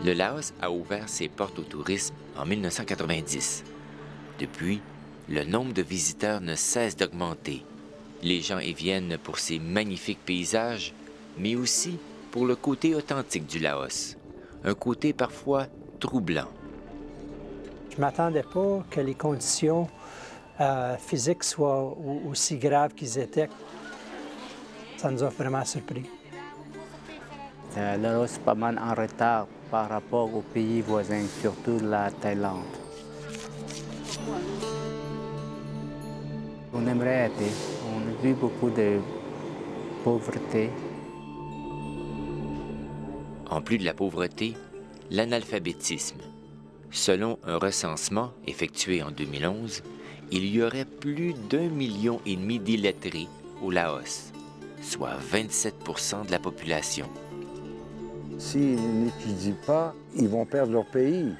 Le Laos a ouvert ses portes au tourisme en 1990. Depuis, le nombre de visiteurs ne cesse d'augmenter. Les gens y viennent pour ces magnifiques paysages, mais aussi pour le côté authentique du Laos, un côté parfois troublant. Je ne m'attendais pas que les conditions physiques soient aussi graves qu'ils étaient. Ça nous a vraiment surpris. Le Laos est pas mal en retard par rapport aux pays voisins, surtout la Thaïlande. On aimerait aider. On a vu beaucoup de pauvreté. En plus de la pauvreté, l'analphabétisme. Selon un recensement effectué en 2011, il y aurait plus d'1,5 million d'illettrés au Laos, soit 27 % de la population. S'ils n'étudient pas, ils vont perdre leur pays.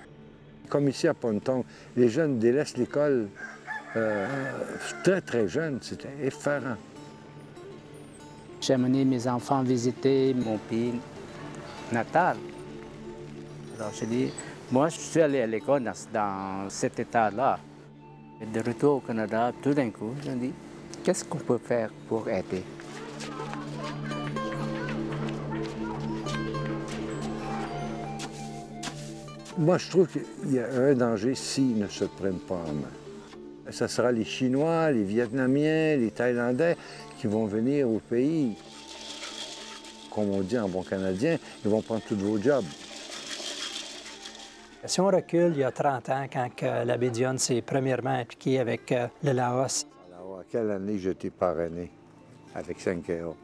Comme ici à Pontong, les jeunes délaissent l'école très, très jeunes. C'était effarant. J'ai amené mes enfants visiter mon pays natal. Alors je dis, moi je suis allé à l'école dans cet état-là. De retour au Canada, tout d'un coup, je me dis, qu'est-ce qu'on peut faire pour aider? Moi, je trouve qu'il y a un danger s'ils ne se prennent pas en main. Ce sera les Chinois, les Vietnamiens, les Thaïlandais qui vont venir au pays. Comme on dit en bon canadien, ils vont prendre tous vos jobs. Si on recule, il y a 30 ans, quand l'abbé Dione s'est premièrement impliqué avec le Laos, Alors, à quelle année j'étais parrainé avec 5KO?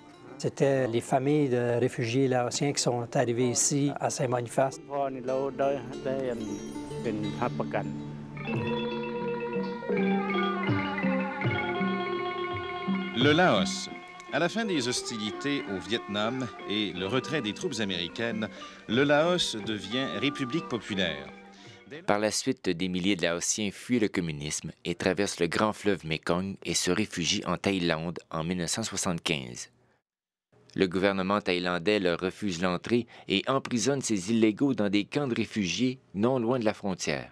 c'était les familles de réfugiés laotiens qui sont arrivés ici à Saint-Boniface. Le Laos. À la fin des hostilités au Vietnam et le retrait des troupes américaines, le Laos devient République populaire. Par la suite, des milliers de Laotiens fuient le communisme et traversent le grand fleuve Mékong et se réfugient en Thaïlande en 1975. Le gouvernement thaïlandais leur refuse l'entrée et emprisonne ces illégaux dans des camps de réfugiés non loin de la frontière.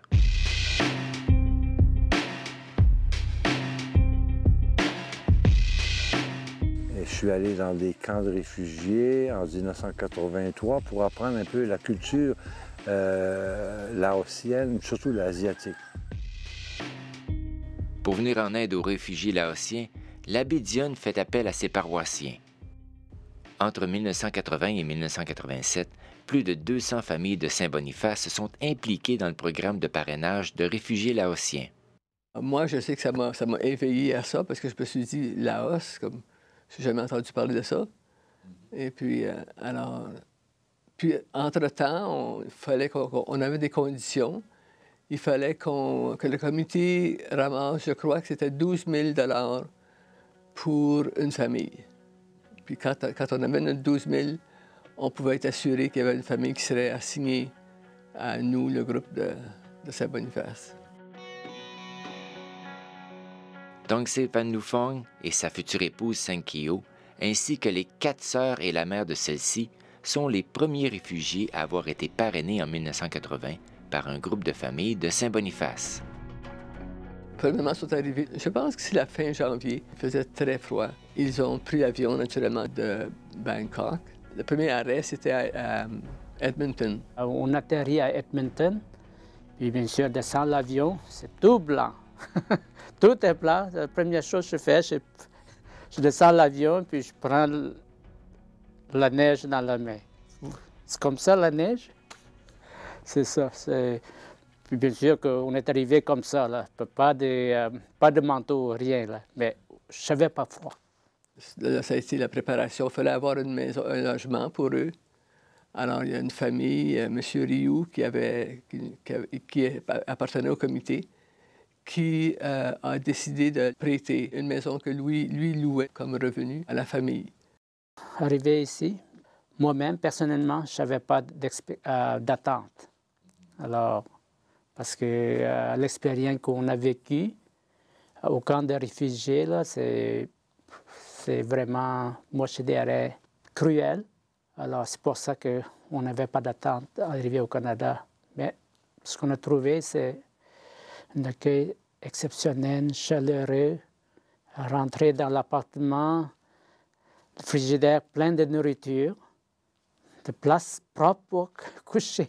Et je suis allé dans des camps de réfugiés en 1983 pour apprendre un peu la culture laotienne, surtout l'asiatique. Pour venir en aide aux réfugiés laotiens, l'abbé Dione fait appel à ses paroissiens. Entre 1980 et 1987, plus de 200 familles de Saint-Boniface sont impliquées dans le programme de parrainage de réfugiés laotiens. Moi, je sais que ça m'a éveillé à ça parce que je me suis dit, Laos, comme j'ai jamais entendu parler de ça. Et puis, entre-temps, il fallait qu'on avait des conditions. Il fallait que le comité ramasse, je crois que c'était 12 000 $ pour une famille. Puis quand on avait notre 12 000, on pouvait être assuré qu'il y avait une famille qui serait assignée à nous, le groupe de Saint-Boniface. Tongse Pannufong et sa future épouse Sankyo, ainsi que les 4 sœurs et la mère de celle-ci, sont les premiers réfugiés à avoir été parrainés en 1980 par un groupe de familles de Saint-Boniface. Premièrement, ils sont arrivés, je pense que c'est la fin janvier, il faisait très froid. Ils ont pris l'avion naturellement de Bangkok. Le premier arrêt, c'était à Edmonton. On atterrit à Edmonton, puis bien sûr, descend l'avion, c'est tout blanc. Tout est blanc. La première chose que je fais, je descends l'avion, puis je prends la neige dans la main. C'est comme ça, la neige? C'est ça. Puis bien sûr qu'on est arrivé comme ça, là. Pas de manteau, rien, là. Mais je n'avais pas froid. Là, ça a été la préparation. Il fallait avoir une maison, un logement pour eux. Alors, il y a une famille, M. Rioux, qui appartenait au comité, qui a décidé de prêter une maison que lui louait comme revenu à la famille. Arrivé ici, moi-même, personnellement, je n'avais pas d'attente. Alors, parce que l'expérience qu'on a vécue au camp de réfugiés, là, c'est vraiment, moi je dirais, cruel. Alors, c'est pour ça qu'on n'avait pas d'attente à arriver au Canada. Mais ce qu'on a trouvé, c'est un accueil exceptionnel, chaleureux, rentrer dans l'appartement, le frigidaire plein de nourriture, de place propre pour coucher,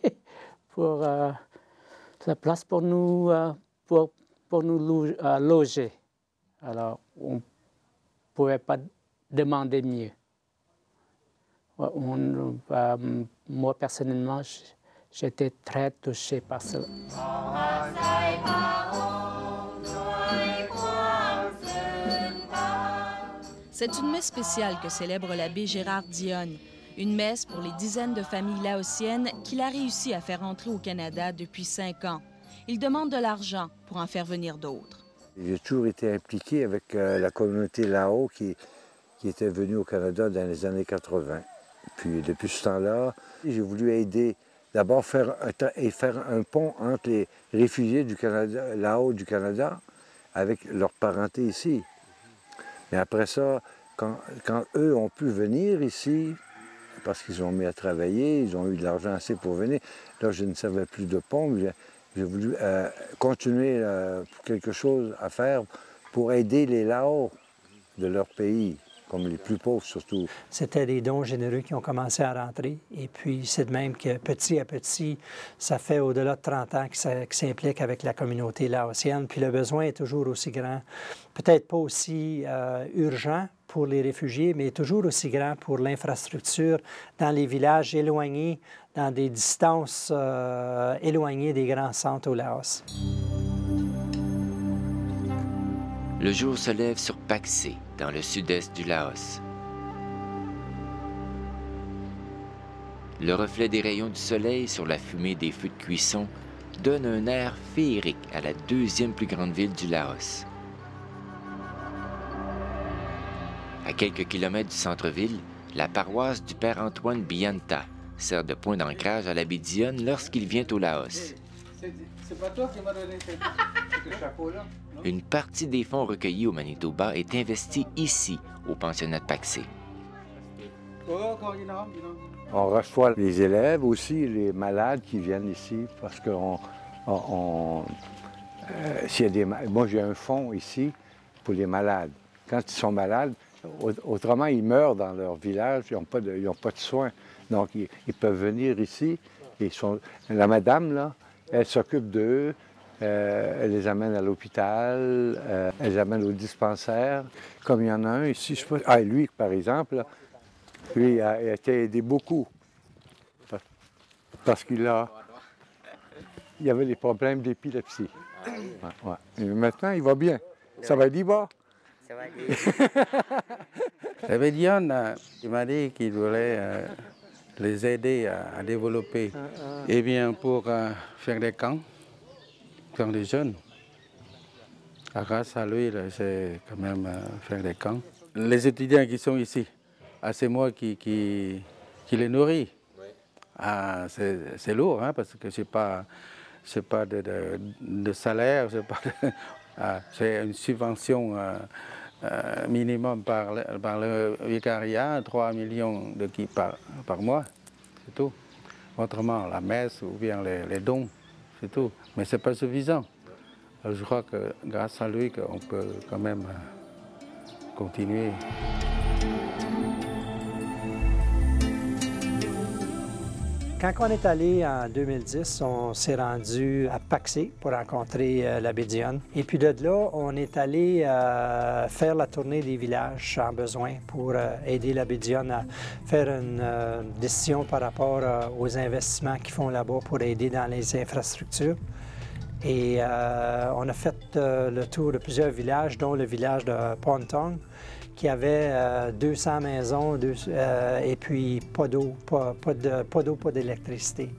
pour la place pour nous, loger. Alors, on ne pouvait pas demander mieux. Moi, personnellement, j'étais très touché par cela. C'est une messe spéciale que célèbre l'abbé Gérard Dionne. Une messe pour les dizaines de familles laotiennes qu'il a réussi à faire entrer au Canada depuis 5 ans. Il demande de l'argent pour en faire venir d'autres. J'ai toujours été impliqué avec la communauté Lao qui était venue au Canada dans les années 80. Puis depuis ce temps-là, j'ai voulu aider, d'abord faire un pont entre les réfugiés du Canada, Lao du Canada avec leur parenté ici. Mais après ça, quand eux ont pu venir ici, parce qu'ils ont mis à travailler, ils ont eu de l'argent assez pour venir, là je ne savais plus de pont, j'ai voulu continuer quelque chose à faire pour aider les Lao de leur pays, comme les plus pauvres surtout. C'était des dons généreux qui ont commencé à rentrer. Et puis, c'est de même que petit à petit, ça fait au-delà de 30 ans qu'ils s'impliquent avec la communauté laotienne. Puis le besoin est toujours aussi grand. Peut-être pas aussi urgent pour les réfugiés, mais toujours aussi grand pour l'infrastructure dans les villages éloignés, dans des distances éloignées des grands centres au Laos. Le jour se lève sur Paksé, dans le sud-est du Laos. Le reflet des rayons du soleil sur la fumée des feux de cuisson donne un air féerique à la deuxième plus grande ville du Laos. À quelques kilomètres du centre-ville, la paroisse du Père Antoine Bianta sert de point d'ancrage à l'abbé Dionne lorsqu'il vient au Laos. C'est pas toi qui m'as donné ce chapeau-là? Une partie des fonds recueillis au Manitoba est investie ici, au pensionnat de Paksé. On reçoit les élèves aussi, les malades qui viennent ici, parce que moi j'ai un fonds ici pour les malades. Quand ils sont malades, autrement ils meurent dans leur village, ils n'ont pas de soins. Donc ils peuvent venir ici. La madame, là, elle s'occupe d'eux. Elle les amène à l'hôpital, elle les amène au dispensaire. Comme il y en a un ici, je sais pas, lui, par exemple, là, lui, il a été aidé beaucoup. Parce qu'il il avait des problèmes d'épilepsie. Ouais. Et maintenant, il va bien. Ça va dire bas? Ça va dire. L'abbé Dionne, il m'a dit qu'il voulait les aider à développer. Eh bien, pour faire des camps des jeunes. Grâce à lui, c'est quand même faire des camps. Les étudiants qui sont ici, c'est moi qui les nourris. C'est lourd, hein, parce que c'est pas de salaire, c'est une subvention minimum par le vicariat, 3 millions de qui par mois, c'est tout. Autrement, la messe ou bien les dons. C'est tout, mais ce n'est pas suffisant. Alors, je crois que grâce à lui, on peut quand même continuer. Quand on est allé en 2010, on s'est rendu à Paksé pour rencontrer l'abbé Dionne. Et puis de là, on est allé faire la tournée des villages en besoin pour aider l'abbé Dionne à faire une décision par rapport aux investissements qu'ils font là-bas pour aider dans les infrastructures. Et on a fait le tour de plusieurs villages, dont le village de Pontong, qui avait 200 maisons et puis pas d'eau, pas d'électricité.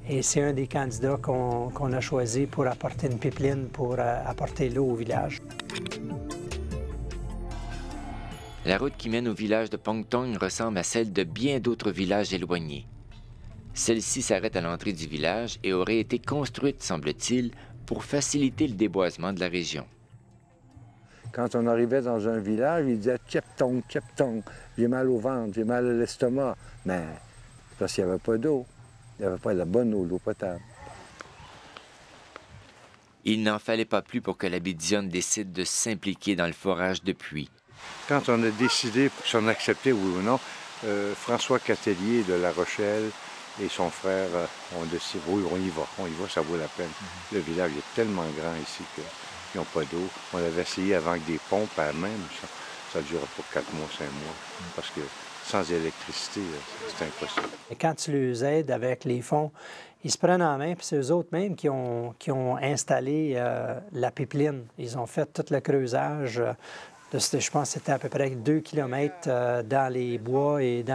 Et c'est un des candidats qu'on a choisi pour apporter une pipeline pour apporter l'eau au village. La route qui mène au village de Pongtong ressemble à celle de bien d'autres villages éloignés. Celle-ci s'arrête à l'entrée du village et aurait été construite, semble-t-il, pour faciliter le déboisement de la région. Quand on arrivait dans un village, il disait « Tcheptong, Tcheptong, j'ai mal au ventre, j'ai mal à l'estomac ». Mais parce qu'il n'y avait pas d'eau. Il n'y avait pas la bonne eau, l'eau potable. Il n'en fallait pas plus pour que l'abbé Dionne décide de s'impliquer dans le forage de puits. Quand on a décidé si on acceptait oui ou non, François Catelier de La Rochelle et son frère ont décidé, oui, on y va, ça vaut la peine. Le village est tellement grand ici qu'ils n'ont pas d'eau. On avait essayé avant avec des pompes à même, ça ne durait pas 4 mois, 5 mois, parce que sans électricité, c'est impossible. Et quand tu les aides avec les fonds, ils se prennent en main, puis c'est eux autres même qui ont installé la pipeline. Ils ont fait tout le creusage. Je pense que c'était à peu près 2 kilomètres dans les bois et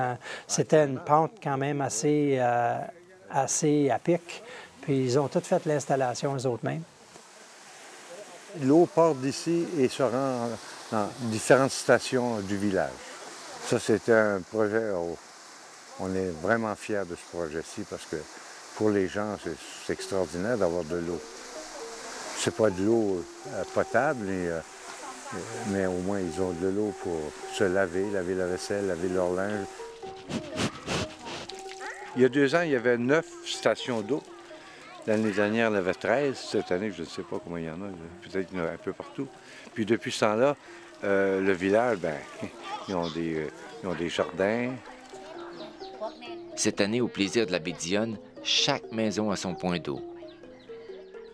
c'était une pente quand même assez à pic. Puis ils ont tout fait l'installation eux autres mêmes. L'eau part d'ici et se rend dans différentes stations du village. Ça, c'était un projet, on est vraiment fiers de ce projet-ci parce que pour les gens, c'est extraordinaire d'avoir de l'eau. C'est pas de l'eau potable, mais au moins ils ont de l'eau pour se laver la vaisselle, laver leur linge. Il y a 2 ans, il y avait 9 stations d'eau. L'année dernière, il y en avait 13. Cette année, je ne sais pas combien il y en a. Peut-être qu'il y en a un peu partout. Puis depuis ce temps-là, le village, ils ont des jardins. Cette année, au plaisir de l'abbé Dionne, chaque maison a son point d'eau.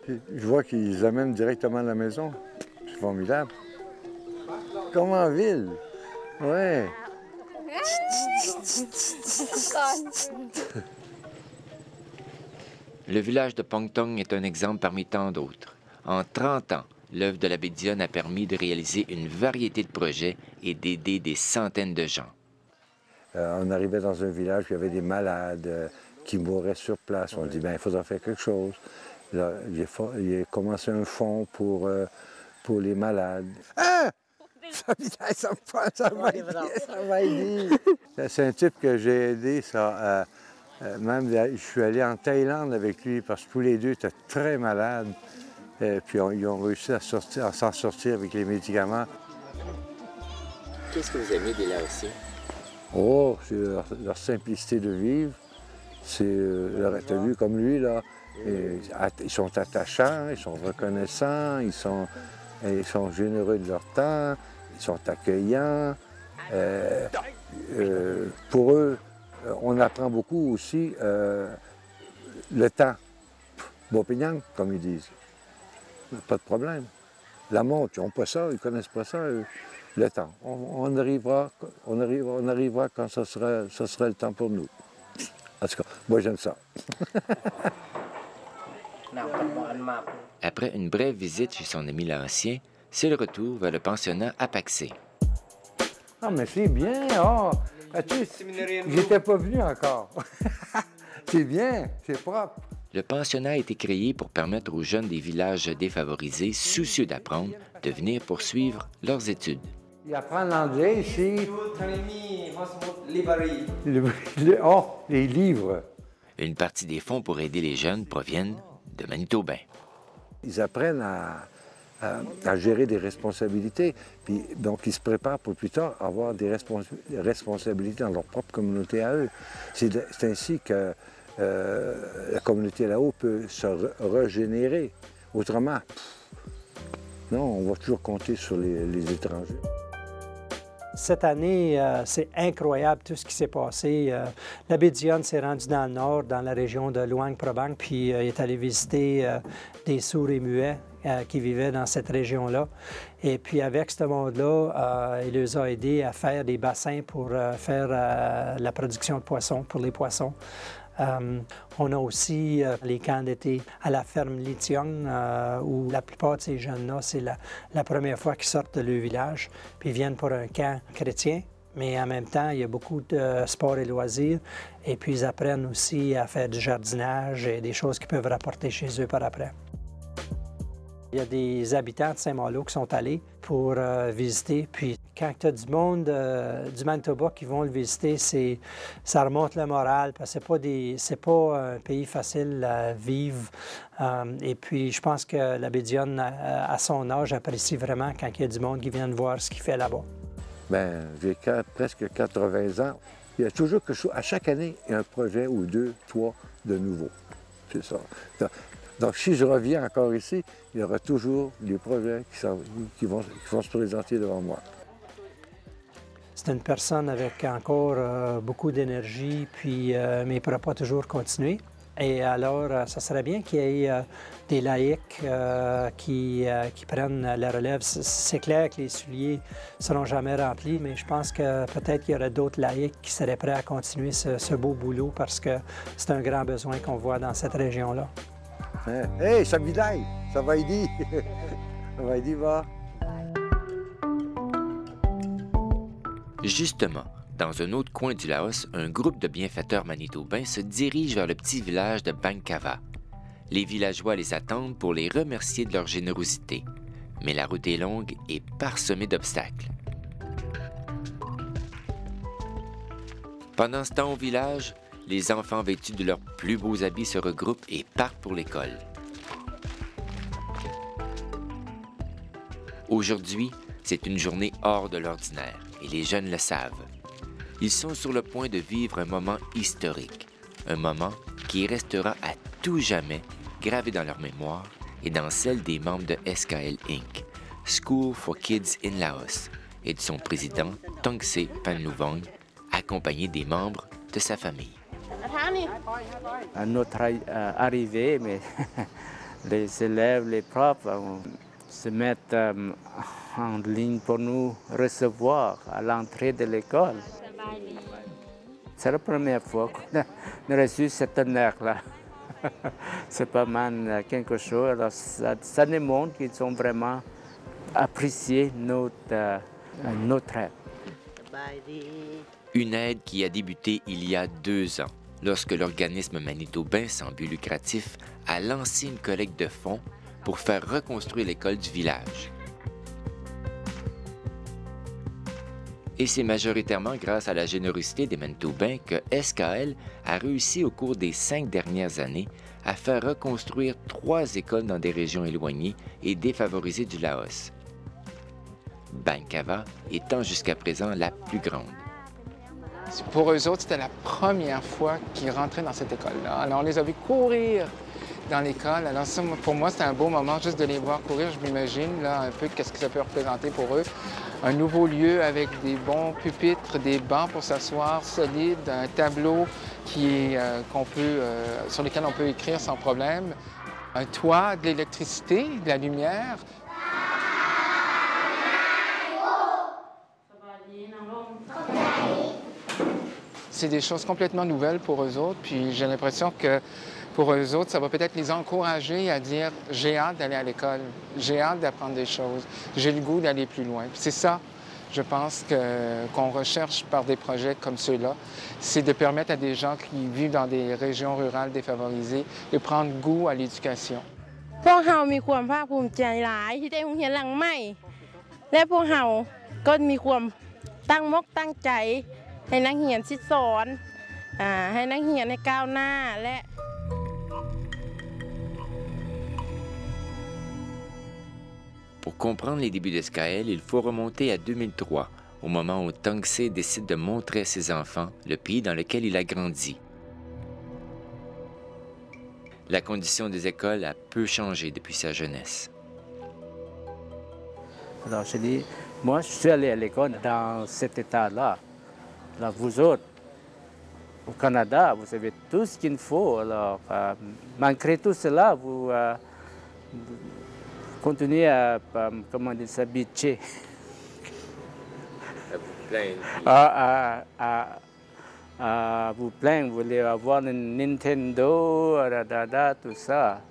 Je vois qu'ils amènent directement à la maison. C'est formidable. Comme en ville. Ouais. Le village de Pongtong est un exemple parmi tant d'autres. En 30 ans, l'œuvre de l'abbé Dionne a permis de réaliser une variété de projets et d'aider des centaines de gens. On arrivait dans un village où il y avait des malades qui mouraient sur place. On dit, il faudra faire quelque chose. Là, il a commencé un fonds pour les malades. Ah! Ça va aider. C'est un type que j'ai aidé, ça. Même, je suis allé en Thaïlande avec lui parce que tous les deux étaient très malades. Puis ils ont réussi à s'en sortir avec les médicaments. Qu'est-ce que vous aimez des Laotiens? Oh, c'est leur simplicité de vivre. T'as vu comme lui, là. Ils sont attachants, ils sont reconnaissants, ils sont généreux de leur temps, ils sont accueillants. Pour eux, on apprend beaucoup aussi le temps. Bopignang, comme ils disent. Pas de problème. La montre, ils n'ont pas ça, ils ne connaissent pas ça. Le temps. On arrivera quand ça sera le temps pour nous. En tout cas, moi j'aime ça. Après une brève visite chez son ami laotien, c'est le retour vers le pensionnat à Paxé. Ah, mais c'est bien! Oh! J'étais pas venu encore. C'est bien, c'est propre. Le pensionnat a été créé pour permettre aux jeunes des villages défavorisés, soucieux d'apprendre, de venir poursuivre leurs études. Ils apprennent l'anglais ici. Les livres. Une partie des fonds pour aider les jeunes proviennent de Manitobains. Ils apprennent à gérer des responsabilités, puis donc ils se préparent pour plus tard avoir des responsabilités dans leur propre communauté à eux. C'est ainsi que la communauté là-haut peut se régénérer. Autrement, non, on va toujours compter sur les étrangers. Cette année, c'est incroyable tout ce qui s'est passé. L'abbé Dionne s'est rendu dans le nord, dans la région de Luang Prabang, puis il est allé visiter des sourds et muets qui vivaient dans cette région-là. Et puis avec ce monde-là, il les a aidés à faire des bassins pour faire la production de poissons, pour les poissons. On a aussi les camps d'été à la ferme Litiong, où la plupart de ces jeunes-là, c'est la première fois qu'ils sortent de leur village, puis ils viennent pour un camp chrétien. Mais en même temps, il y a beaucoup de sports et loisirs, et puis ils apprennent aussi à faire du jardinage et des choses qu'ils peuvent rapporter chez eux par après. Il y a des habitants de Saint-Malo qui sont allés pour visiter. Puis quand tu as du monde du Manitoba qui vont le visiter, ça remonte le moral parce que c'est pas un pays facile à vivre. Et puis je pense que l'abbé Dionne, à son âge, apprécie vraiment quand il y a du monde qui vient voir ce qu'il fait là-bas. Bien, j'ai presque 80 ans. Il y a toujours quelque chose, à chaque année, il y a un projet ou deux, trois de nouveau. C'est ça. Donc, si je reviens encore ici, il y aura toujours des projets qui vont se présenter devant moi. C'est une personne avec encore beaucoup d'énergie, puis mais il ne pourra pas toujours continuer. Et alors, ça serait bien qu'il y ait des laïcs qui prennent la relève. C'est clair que les souliers ne seront jamais remplis, mais je pense que peut-être qu'il y aurait d'autres laïcs qui seraient prêts à continuer ce beau boulot parce que c'est un grand besoin qu'on voit dans cette région-là. Hey, Sabidaï, ça va aider. Ça va aider, va. Justement, dans un autre coin du Laos, un groupe de bienfaiteurs manitobains se dirige vers le petit village de Bangkava. Les villageois les attendent pour les remercier de leur générosité. Mais la route est longue et parsemée d'obstacles. Pendant ce temps au village, les enfants vêtus de leurs plus beaux habits se regroupent et partent pour l'école. Aujourd'hui, c'est une journée hors de l'ordinaire et les jeunes le savent. Ils sont sur le point de vivre un moment historique, un moment qui restera à tout jamais gravé dans leur mémoire et dans celle des membres de SKL Inc., School for Kids in Laos, et de son président Tongse Panlouvong, accompagné des membres de sa famille. À notre arrivée, mais les élèves, les profs se mettent en ligne pour nous recevoir à l'entrée de l'école. C'est la première fois qu'on a reçu cet honneur-là. C'est pas mal quelque chose. Alors, ça démontre qu'ils ont vraiment apprécié notre aide. Une aide qui a débuté il y a 2 ans, lorsque l'organisme manitobain sans but lucratif a lancé une collecte de fonds pour faire reconstruire l'école du village. Et c'est majoritairement grâce à la générosité des Manitobains que SKL a réussi au cours des 5 dernières années à faire reconstruire 3 écoles dans des régions éloignées et défavorisées du Laos. Bangkava étant jusqu'à présent la plus grande. Pour eux autres, c'était la première fois qu'ils rentraient dans cette école-là. Alors, on les a vus courir dans l'école. Alors ça, pour moi, c'était un beau moment juste de les voir courir. Je m'imagine là un peu qu'est-ce que ça peut représenter pour eux. Un nouveau lieu avec des bons pupitres, des bancs pour s'asseoir solides, un tableau sur lequel on peut écrire sans problème, un toit, de l'électricité, de la lumière. C'est des choses complètement nouvelles pour eux autres, puis j'ai l'impression que pour eux autres, ça va peut-être les encourager à dire « j'ai hâte d'aller à l'école, j'ai hâte d'apprendre des choses, j'ai le goût d'aller plus loin ». C'est ça, je pense, qu'on recherche par des projets comme ceux-là, c'est de permettre à des gens qui vivent dans des régions rurales défavorisées de prendre goût à l'éducation. พวกเรามีความภาคภูมิใจหลายที่ได้โรงเรียนหลังใหม่และพวกเราก็มีความตั้งมกตั้งใจให้นักเรียนสิสอนให้นักเรียนให้ก้าวหน้าและ Pour comprendre les débuts de SKL, il faut remonter à 2003, au moment où Tongse décide de montrer à ses enfants le pays dans lequel il a grandi. La condition des écoles a peu changé depuis sa jeunesse. Alors je dis, moi je suis allé à l'école dans cet état-là. Alors vous autres, au Canada, vous avez tout ce qu'il faut. Alors malgré tout cela, vous continuez à, comment dire, s'habituer. À vous plaindre, vous voulez avoir une Nintendo, tout ça.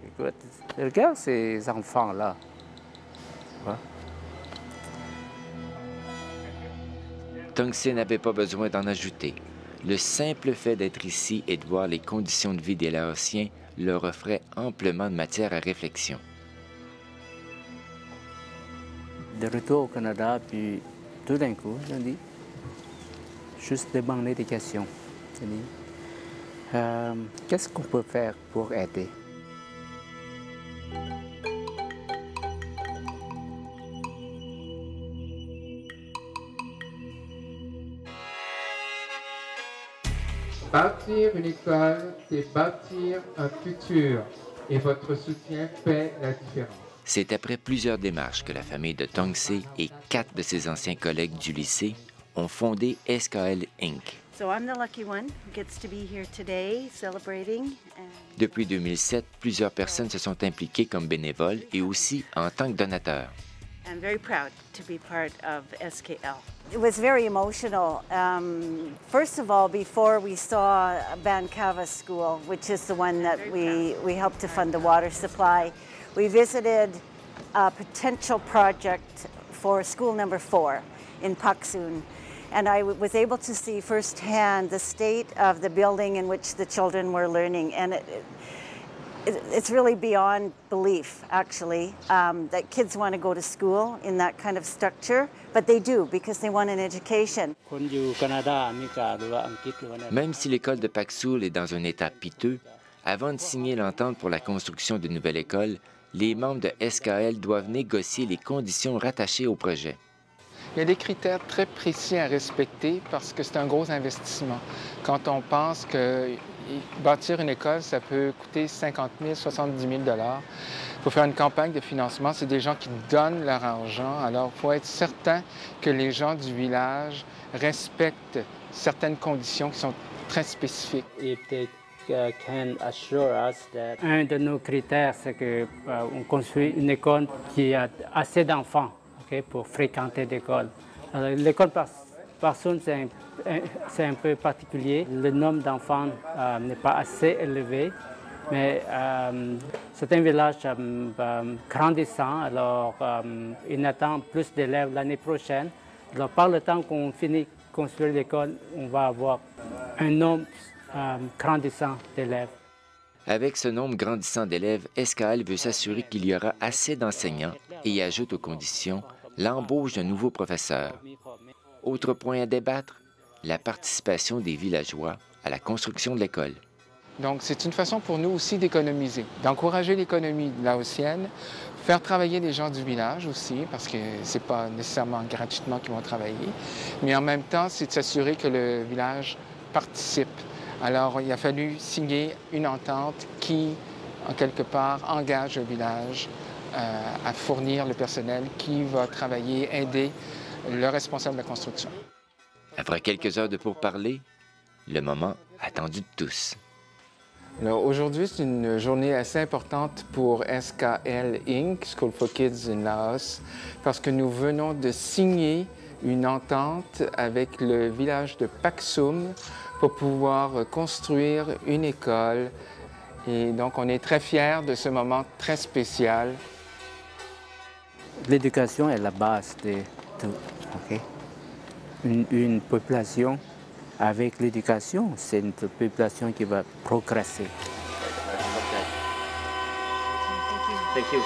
Écoute, regarde ces enfants-là. Tongse n'avait pas besoin d'en ajouter. Le simple fait d'être ici et de voir les conditions de vie des Laotiens leur offrait amplement de matière à réflexion. De retour au Canada, puis tout d'un coup, je dis, juste demander des questions. Qu'est-ce qu'on peut faire pour aider? Bâtir une école, c'est bâtir un futur. Et votre soutien fait la différence. C'est après plusieurs démarches que la famille de Tongse et 4 de ses anciens collègues du lycée ont fondé SKL Inc. Depuis 2007, plusieurs personnes se sont impliquées comme bénévoles et aussi en tant que donateurs. I'm very proud to be part of SKL. It was very emotional. First of all, before we saw Bancava School, which is the one that we helped to fund the water supply, we visited a potential project for school number 4 in Paksun. And I was able to see firsthand the state of the building in which the children were learning. And it's really beyond belief, actually, that kids want to go to school in that kind of structure, but they do because they want an education. Même si l'école de Paksoul est dans un état piteux, avant de signer l'entente pour la construction d'une nouvelle école, les membres de SKL doivent négocier les conditions rattachées au projet. Il y a des critères très précis à respecter parce que c'est un gros investissement. Quand on pense que bâtir une école, ça peut coûter 50 000, 70 000 $. Il faut faire une campagne de financement. C'est des gens qui donnent leur argent. Alors, il faut être certain que les gens du village respectent certaines conditions qui sont très spécifiques. Un de nos critères, c'est qu'on construit une école qui a assez d'enfants pour fréquenter l'école. L'école Paksoul, c'est un peu particulier. Le nombre d'enfants n'est pas assez élevé, mais c'est un village grandissant, alors il attend plus d'élèves l'année prochaine. Alors, par le temps qu'on finit de construire l'école, on va avoir un nombre grandissant d'élèves. Avec ce nombre grandissant d'élèves, SKL veut s'assurer qu'il y aura assez d'enseignants et ajoute aux conditions l'embauche d'un nouveau professeur. Autre point à débattre, la participation des villageois à la construction de l'école. Donc, c'est une façon pour nous aussi d'économiser, d'encourager l'économie laotienne, faire travailler les gens du village aussi, parce que ce n'est pas nécessairement gratuitement qu'ils vont travailler, mais en même temps, c'est de s'assurer que le village participe. Alors, il a fallu signer une entente qui, en quelque part, engage le village à fournir le personnel qui va travailler, aider le responsable de la construction. Après quelques heures de pourparlers, le moment attendu de tous. Alors, aujourd'hui, c'est une journée assez importante pour SKL Inc., School for Kids in Laos, parce que nous venons de signer une entente avec le village de Paksoum pour pouvoir construire une école. Et donc, on est très fiers de ce moment très spécial. L'éducation est la base de tout. Okay? Une population avec l'éducation, c'est une population qui va progresser. Thank you.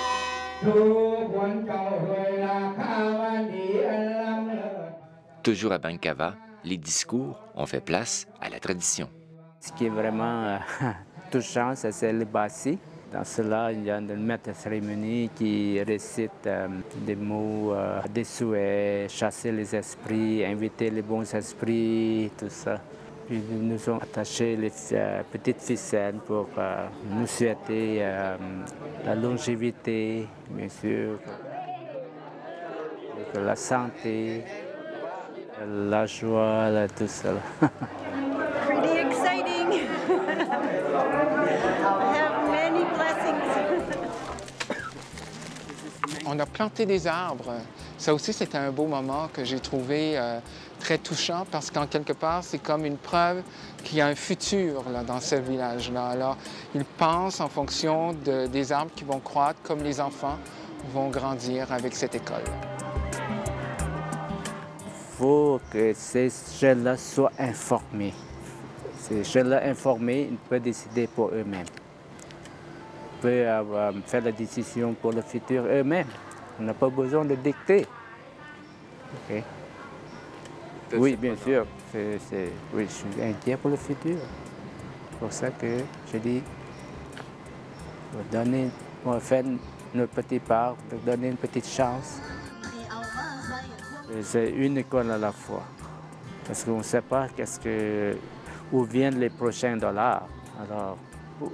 Toujours à Bancava, les discours ont fait place à la tradition. Ce qui est vraiment touchant, c'est le bassi. Dans cela, il y a le maître de cérémonie qui récite des mots, des souhaits, chasser les esprits, inviter les bons esprits, tout ça. Puis nous nous sommes attachés les petites ficelles pour nous souhaiter la longévité, bien sûr, la santé, la joie, tout ça. Pretty exciting. On a planté des arbres. Ça aussi, c'était un beau moment que j'ai trouvé très touchant parce qu'en quelque part, c'est comme une preuve qu'il y a un futur là, dans ce village-là. Alors, ils pensent en fonction des arbres qui vont croître, comme les enfants vont grandir avec cette école. Il faut que ces jeunes-là soient informés. Ces jeunes-là informés, ils peuvent décider pour eux-mêmes. Ils peuvent faire la décision pour le futur eux-mêmes. On n'a pas besoin de dicter. Okay. Oui, bien sûr. Oui, je suis inquiet pour le futur. C'est pour ça que je dis, on va faire notre petite part, donner une petite chance. C'est une école à la fois. Parce qu'on ne sait pas où viennent les prochains dollars. Alors,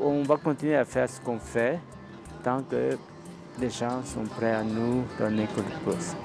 on va continuer à faire ce qu'on fait tant que les gens sont prêts à nous donner coup de pouce.